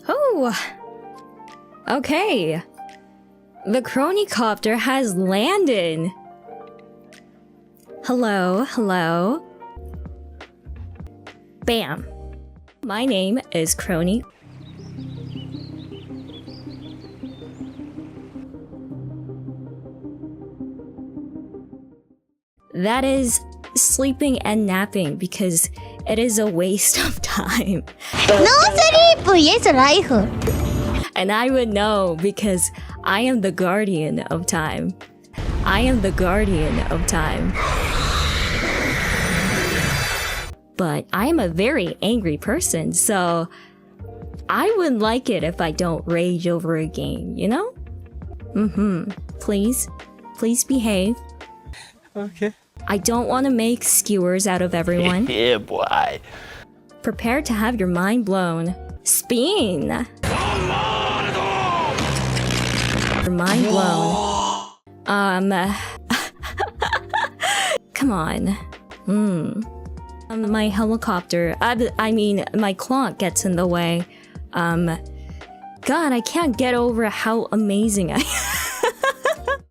Oh! Okay. The Kronii Copter has landed! Hello, hello. Bam. My name is Kronii. That is sleeping and napping because it is a waste of time. No sleep, yes life. And I would know because I am the guardian of time. I am the guardian of time. But I am a very angry person, so I wouldn't like it if I don't rage over a game, you know? Please behave. Okay. I don't want to make skewers out of everyone. Yeah, boy. Prepare to have your mind blown. Spin! Your mind blown. Come on. My helicopter, I mean, my clock gets in the way. God, I can't get over how amazing I am.